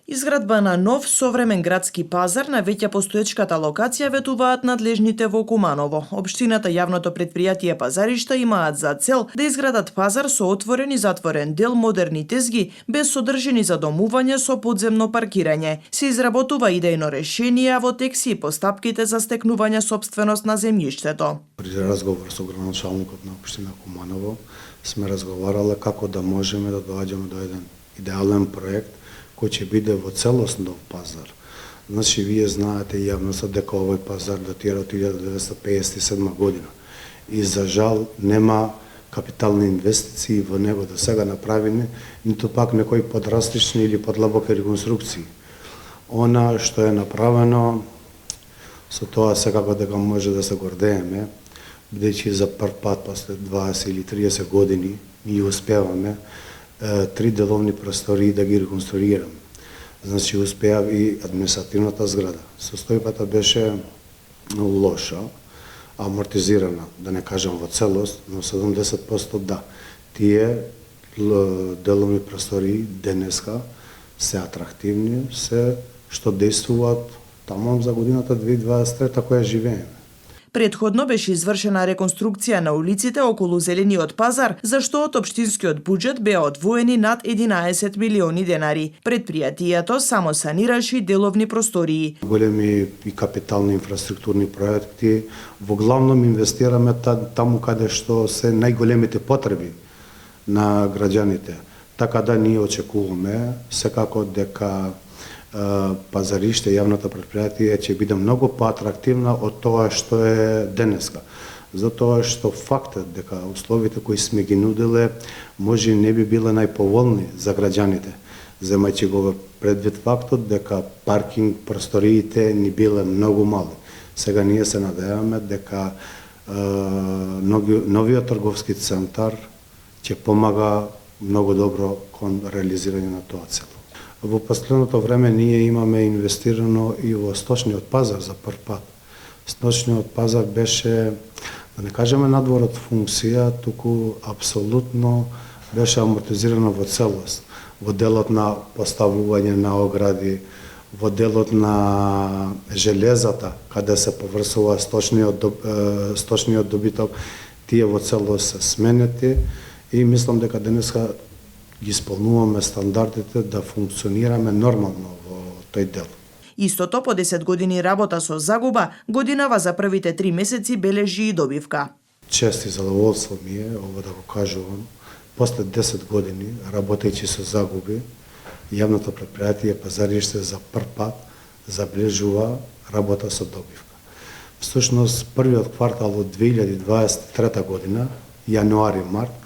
Изградба на нов современ градски пазар на веќе постоечката локација ветуваат надлежните во Куманово. Општината и јавното предпријатие Пазаришта имаат за цел да изградат пазар со отворен и затворен дел, модерни тезги, без содржини за домување со подземно паркирање. Се изработува идејно решение, а во тек си и постапките за стекнување собственост на земјиштето. При разговор со градоначалникот на општина Куманово сме разговарале како да можеме да доаѓаме до еден идеален проект кој ќе биде во целост нов пазар. Значи, вие знаете јавноста дека овој пазар датира од 1957 година и за жал нема капитални инвестиции во него до сега направени, ниту пак некои подрастични или подлабоки реконструкции. Она што е направено, со тоа секако дека може да се гордееме, бидејќи за прв пат после 20 или 30 години ние успеваме 3 деловни простории да ги реконструираме. Значи, успеа и административната зграда. Состојбата беше лоша, амортизирана, да не кажам во целост, но 70% да. Тие деловни простории денеска се атрактивни, се што действуваат таму за годината 2023 која живееме. Предходно беше извршена реконструкција на улиците околу Зелениот пазар, за што од општинскиот буџет беа одвоени над 11 милиони денари. Предпријатието само санираше деловни простории. Големи и капитални инфраструктурни проекти, во главном инвестираме таму каде што се најголемите потреби на граѓаните. Така да ние очекуваме секако дека Пазариште, јавното предпријатие ќе биде многу поатрактивна од тоа што е денеска. Затоа што фактот дека условите кои сме ги нуделе може не би биле најповолни за граѓаните, земајќи го предвид фактот дека паркинг просториите ни биле многу мали. Сега ние се надеваме дека новиот трговски центар ќе помага многу добро кон реализирање на тоа цел. Во последното време ние имаме инвестирано и во сточниот пазар за прв пат. Сточниот пазар беше, да не кажеме надвор од функција, туку апсолутно беше амортизирано во целост. Во делот на поставување на огради, во делот на железата, каде се поврсува сточниот добиток, тие во целост се сменети и мислам дека денеска ги исполнуваме стандардите да функционираме нормално во тој дел. Истото по 10 години работа со загуба, годинава за првите 3 месеци бележи и добивка. Чест и задоволство ми е, ово да го кажувам, после 10 години, работејќи со загуби, јавното предпријатие Пазариште за прв пат забележува работа со добивка. Всушност, првиот квартал од 2023 година, јануари-март,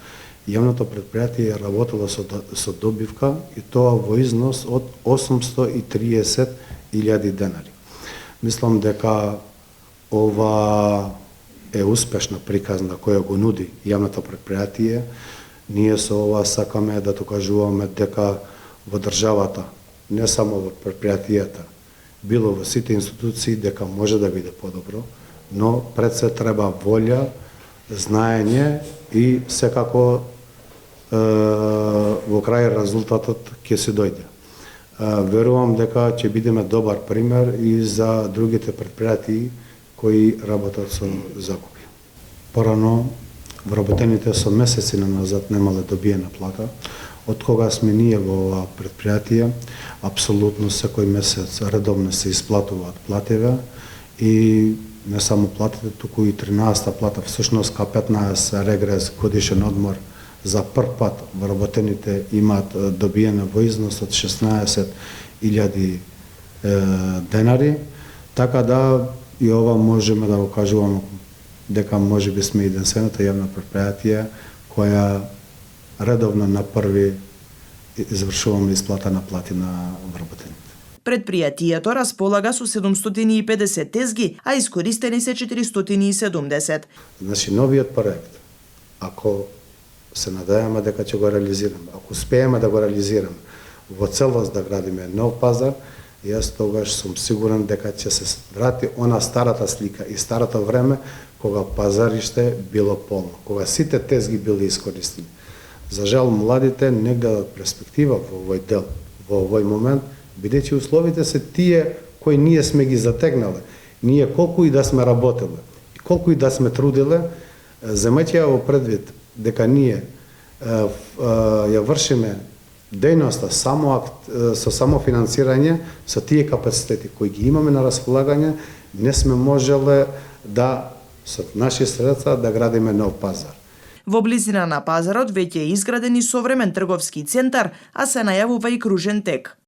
јавното предпријатие е работело со добивка и тоа во износ од 830.000 денари. Мислам дека ова е успешна приказна која го нуди јавното предпријатие. Ние со ова сакаме да докажуваме дека во државата, не само во предпријатијата, било во сите институции, дека може да биде подобро, но пред се треба волја, знаење и секако во крај резултатот ќе се дојде. Верувам дека ќе бидеме добар пример и за другите предпријатии кои работат со загуби. Порано вработените со месеци назад немале добиена плата. Од кога сме ние во ова предпријатие, апсолутно секој месец редовно се исплатуваат плативе и не само платите, туку и 13-та плата, всушност ка 15 регрес годишен одмор за прв пат вработените имаат добиена во износ од 16.000 денари, така да и ова можеме да го кажуваме дека може би сме единствената јавна предпријатие која редовно на први извршуваме исплата на плати на вработените. Предпријатието располага со 750 тезги, а искористени се 470. Значи, новиот проект, ако се надејаме дека ќе го реализираме, ако успееме да го реализираме, во целост да градиме нов пазар, јас тогаш сум сигурен дека ќе се врати она старата слика и старото време кога Пазариште било полно, кога сите тезги били искористени. За жал, младите не гледат перспектива во овој дел. Во овој момент бидејќи условите се тие кои ние сме ги затегнале. Ние колку и да сме работеле, колку и да сме труделе, земејќи ја во предвид дека ние ја вршиме дејноста со самофинансирање, со тие капацитети кои ги имаме на располагање, не сме можеле да со наши средства да градиме нов пазар. Во близина на пазарот веќе е изграден и современ трговски центар, а се најавува и кружен тек.